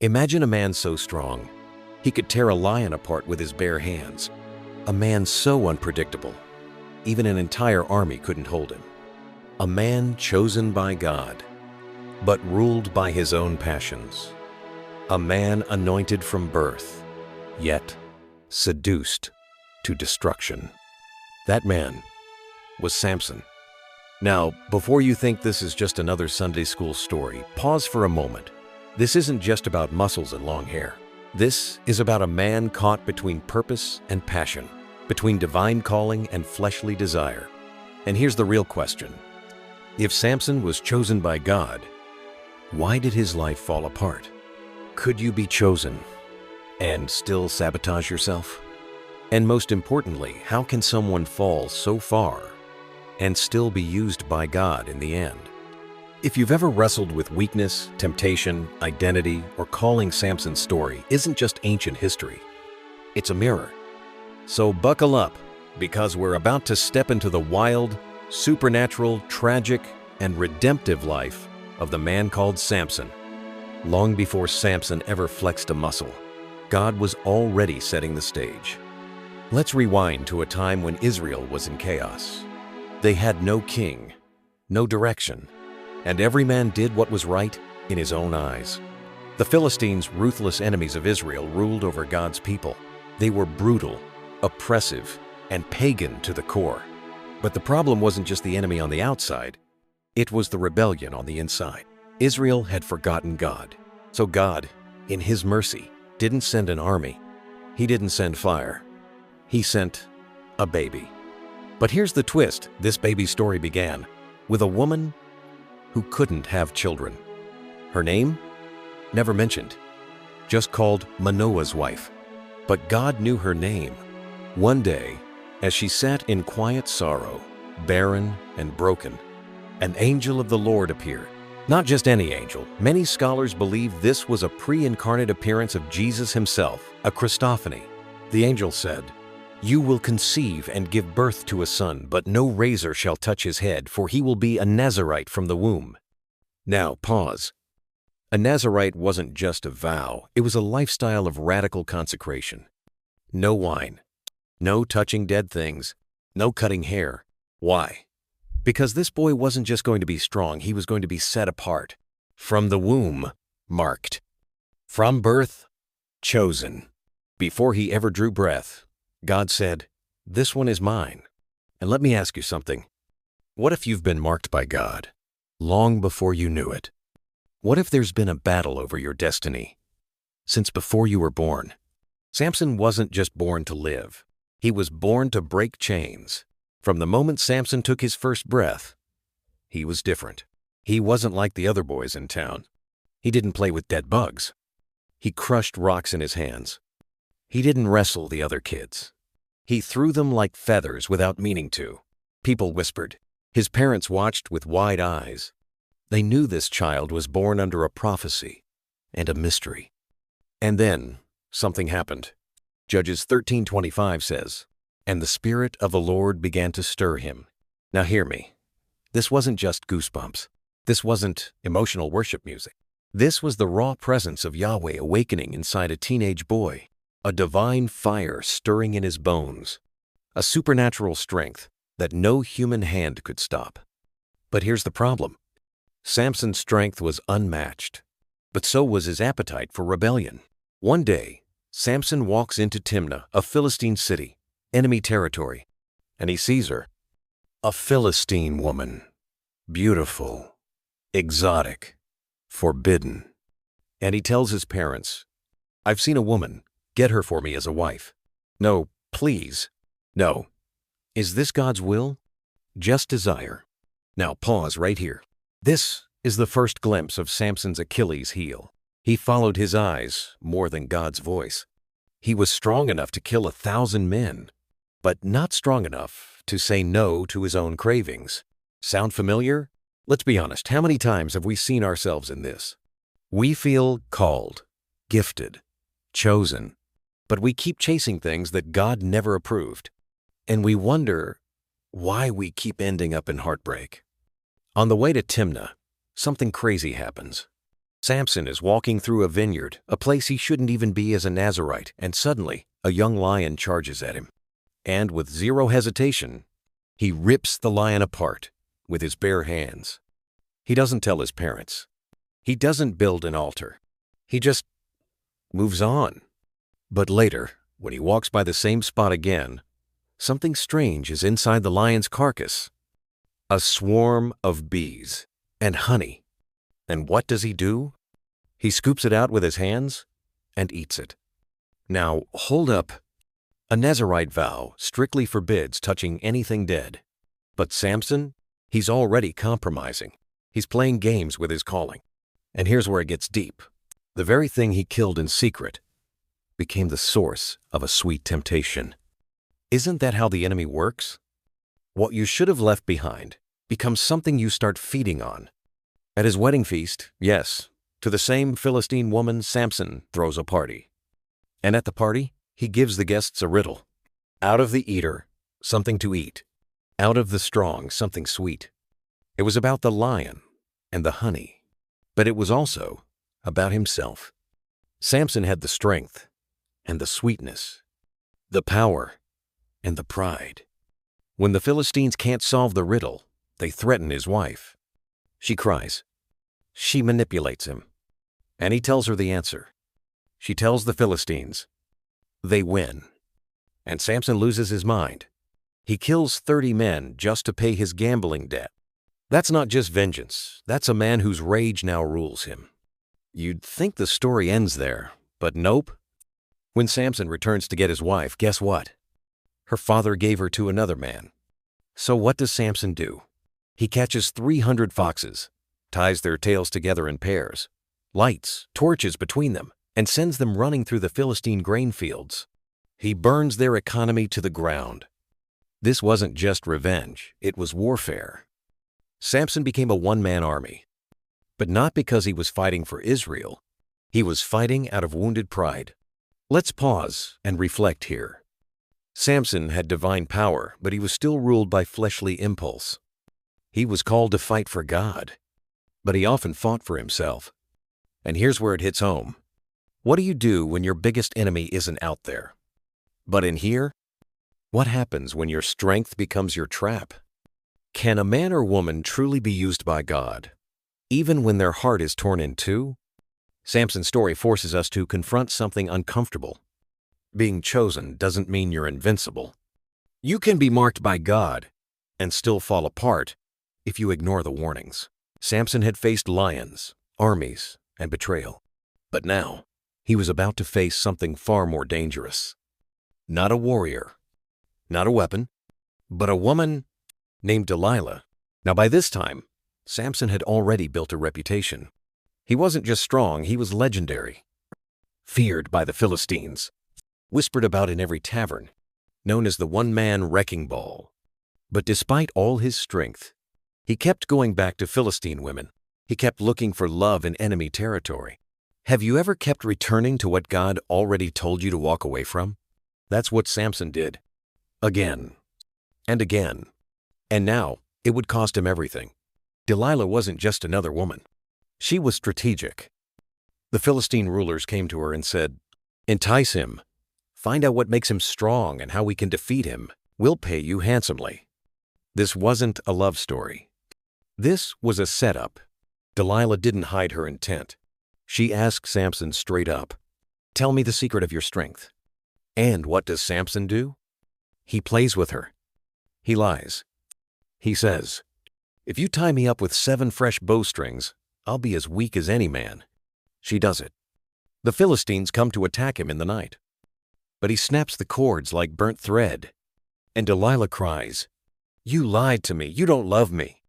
Imagine a man so strong, he could tear a lion apart with his bare hands. A man so unpredictable, even an entire army couldn't hold him. A man chosen by God, but ruled by his own passions. A man anointed from birth, yet seduced to destruction. That man was Samson. Now, before you think this is just another Sunday school story, pause for a moment. This isn't just about muscles and long hair. This is about a man caught between purpose and passion, between divine calling and fleshly desire. And here's the real question. If Samson was chosen by God, why did his life fall apart? Could you be chosen and still sabotage yourself? And most importantly, how can someone fall so far and still be used by God in the end? If you've ever wrestled with weakness, temptation, identity, or calling, Samson's story isn't just ancient history. It's a mirror. So buckle up, because we're about to step into the wild, supernatural, tragic, and redemptive life of the man called Samson. Long before Samson ever flexed a muscle, God was already setting the stage. Let's rewind to a time when Israel was in chaos. They had no king, no direction, and every man did what was right in his own eyes. The Philistines, ruthless enemies of Israel, ruled over God's people. They were brutal, oppressive, and pagan to the core. But the problem wasn't just the enemy on the outside, it was the rebellion on the inside. Israel had forgotten God. So God, in His mercy, didn't send an army. He didn't send fire. He sent a baby. But here's the twist. This baby's story began with a woman who couldn't have children. Her name? Never mentioned. Just called Manoah's wife. But God knew her name. One day, as she sat in quiet sorrow, barren and broken, an angel of the Lord appeared. Not just any angel. Many scholars believe this was a pre-incarnate appearance of Jesus himself, a Christophany. The angel said, "You will conceive and give birth to a son, but no razor shall touch his head, for he will be a Nazirite from the womb." Now, pause. A Nazirite wasn't just a vow, it was a lifestyle of radical consecration. No wine, no touching dead things, no cutting hair. Why? Because this boy wasn't just going to be strong, he was going to be set apart. From the womb, marked. From birth, chosen. Before he ever drew breath, God said, "This one is mine." And let me ask you something. What if you've been marked by God long before you knew it? What if there's been a battle over your destiny since before you were born? Samson wasn't just born to live. He was born to break chains. From the moment Samson took his first breath, he was different. He wasn't like the other boys in town. He didn't play with dead bugs. He crushed rocks in his hands. He didn't wrestle the other kids. He threw them like feathers without meaning to. People whispered. His parents watched with wide eyes. They knew this child was born under a prophecy and a mystery. And then something happened. Judges 13:25 says, "And the Spirit of the Lord began to stir him." Now hear me. This wasn't just goosebumps. This wasn't emotional worship music. This was the raw presence of Yahweh awakening inside a teenage boy. A divine fire stirring in his bones, a supernatural strength that no human hand could stop. But here's the problem. Samson's strength was unmatched, but so was his appetite for rebellion. One day, Samson walks into Timnah, a Philistine city, enemy territory, and he sees her. A Philistine woman, beautiful, exotic, forbidden. And he tells his parents, "I've seen a woman. Get her for me as a wife." No, please. No. Is this God's will? Just desire. Now pause right here. This is the first glimpse of Samson's Achilles heel. He followed his eyes more than God's voice. He was strong enough to kill 1,000 men, but not strong enough to say no to his own cravings. Sound familiar? Let's be honest, how many times have we seen ourselves in this? We feel called, gifted, chosen, but we keep chasing things that God never approved. And we wonder why we keep ending up in heartbreak. On the way to Timnah, something crazy happens. Samson is walking through a vineyard, a place he shouldn't even be as a Nazirite, and suddenly a young lion charges at him. And with zero hesitation, he rips the lion apart with his bare hands. He doesn't tell his parents. He doesn't build an altar. He just moves on. But later, when he walks by the same spot again, something strange is inside the lion's carcass. A swarm of bees and honey. And what does he do? He scoops it out with his hands and eats it. Now, hold up. A Nazirite vow strictly forbids touching anything dead. But Samson, he's already compromising. He's playing games with his calling. And here's where it gets deep. The very thing he killed in secret became the source of a sweet temptation. Isn't that how the enemy works? What you should have left behind becomes something you start feeding on. At his wedding feast, yes, to the same Philistine woman, Samson throws a party. And at the party, he gives the guests a riddle. Out of the eater, something to eat. Out of the strong, something sweet. It was about the lion and the honey, but it was also about himself. Samson had the strength and the sweetness, the power and the pride. When the Philistines can't solve the riddle, they threaten his wife. She cries. She manipulates him. And he tells her the answer. She tells the Philistines. They win. And Samson loses his mind. He kills 30 men just to pay his gambling debt. That's not just vengeance. That's a man whose rage now rules him. You'd think the story ends there, but nope. When Samson returns to get his wife, guess what? Her father gave her to another man. So what does Samson do? He catches 300 foxes, ties their tails together in pairs, lights torches between them, and sends them running through the Philistine grain fields. He burns their economy to the ground. This wasn't just revenge, it was warfare. Samson became a one-man army. But not because he was fighting for Israel. He was fighting out of wounded pride. Let's pause and reflect here. Samson had divine power, but he was still ruled by fleshly impulse. He was called to fight for God, but he often fought for himself. And here's where it hits home. What do you do when your biggest enemy isn't out there, but in here? What happens when your strength becomes your trap? Can a man or woman truly be used by God, even when their heart is torn in two? Samson's story forces us to confront something uncomfortable. Being chosen doesn't mean you're invincible. You can be marked by God and still fall apart if you ignore the warnings. Samson had faced lions, armies, and betrayal. But now, he was about to face something far more dangerous. Not a warrior, not a weapon, but a woman named Delilah. Now by this time, Samson had already built a reputation. He wasn't just strong, he was legendary. Feared by the Philistines, whispered about in every tavern, known as the one-man wrecking ball. But despite all his strength, he kept going back to Philistine women. He kept looking for love in enemy territory. Have you ever kept returning to what God already told you to walk away from? That's what Samson did. Again and again. And now, it would cost him everything. Delilah wasn't just another woman. She was strategic. The Philistine rulers came to her and said, "Entice him. Find out what makes him strong and how we can defeat him. We'll pay you handsomely." This wasn't a love story. This was a setup. Delilah didn't hide her intent. She asked Samson straight up, "Tell me the secret of your strength." And what does Samson do? He plays with her. He lies. He says, "If you tie me up with 7 fresh bowstrings, I'll be as weak as any man." She does it. The Philistines come to attack him in the night. But he snaps the cords like burnt thread. And Delilah cries, "You lied to me. You don't love me."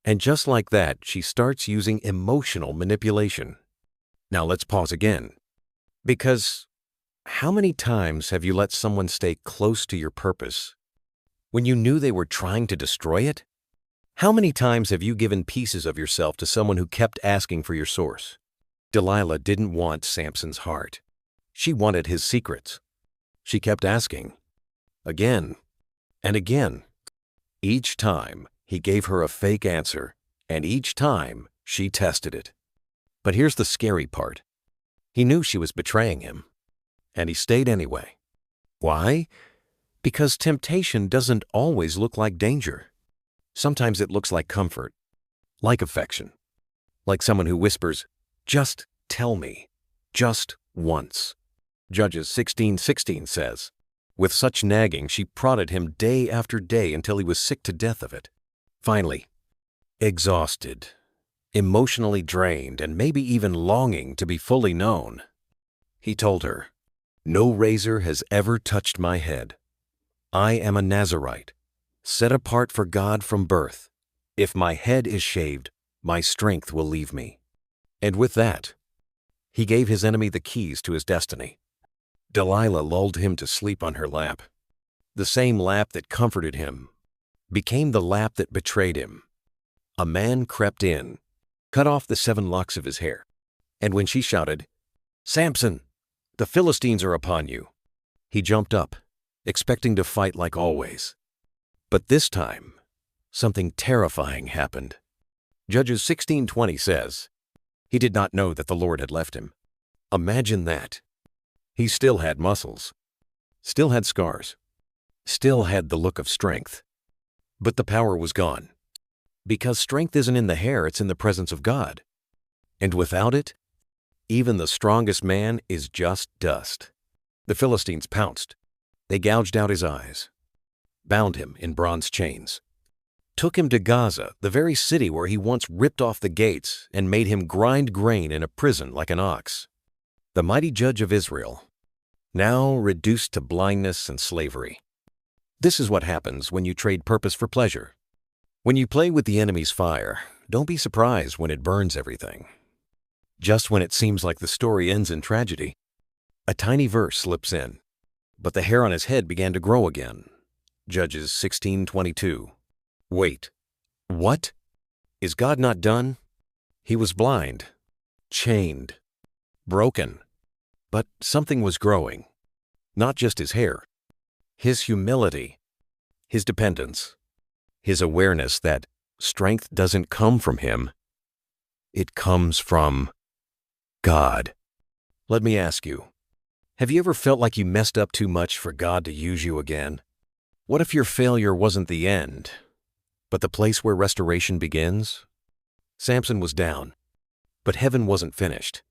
And just like that, she starts using emotional manipulation. Now let's pause again. Because how many times have you let someone stay close to your purpose when you knew they were trying to destroy it? How many times have you given pieces of yourself to someone who kept asking for your source? Delilah didn't want Samson's heart. She wanted his secrets. She kept asking, again and again. Each time, he gave her a fake answer, and each time, she tested it. But here's the scary part. He knew she was betraying him, and he stayed anyway. Why? Because temptation doesn't always look like danger. Sometimes it looks like comfort, like affection, like someone who whispers, "Just tell me, just once." Judges 16:16 says, "With such nagging she prodded him day after day until he was sick to death of it." Finally, exhausted, emotionally drained, and maybe even longing to be fully known, he told her, "No razor has ever touched my head. I am a Nazirite, set apart for God from birth. If my head is shaved, my strength will leave me." And with that, he gave his enemy the keys to his destiny. Delilah lulled him to sleep on her lap. The same lap that comforted him became the lap that betrayed him. A man crept in, cut off the 7 locks of his hair, and when she shouted, "Samson, the Philistines are upon you," he jumped up, expecting to fight like always. But this time, something terrifying happened. Judges 16:20 says, "He did not know that the Lord had left him." Imagine that. He still had muscles, still had scars, still had the look of strength. But the power was gone. Because strength isn't in the hair, it's in the presence of God. And without it, even the strongest man is just dust. The Philistines pounced. They gouged out his eyes, bound him in bronze chains, took him to Gaza, the very city where he once ripped off the gates and made him grind grain in a prison like an ox. The mighty judge of Israel, now reduced to blindness and slavery. This is what happens when you trade purpose for pleasure. When you play with the enemy's fire, don't be surprised when it burns everything. Just when it seems like the story ends in tragedy, a tiny verse slips in. But the hair on his head began to grow again. Judges 16:22. Wait, what? Is God not done? He was blind, chained, broken. But something was growing. Not just his hair. His humility, his dependence, his awareness that strength doesn't come from him. It comes from God. Let me ask you, have you ever felt like you messed up too much for God to use you again? What if your failure wasn't the end, but the place where restoration begins? Samson was down, but heaven wasn't finished.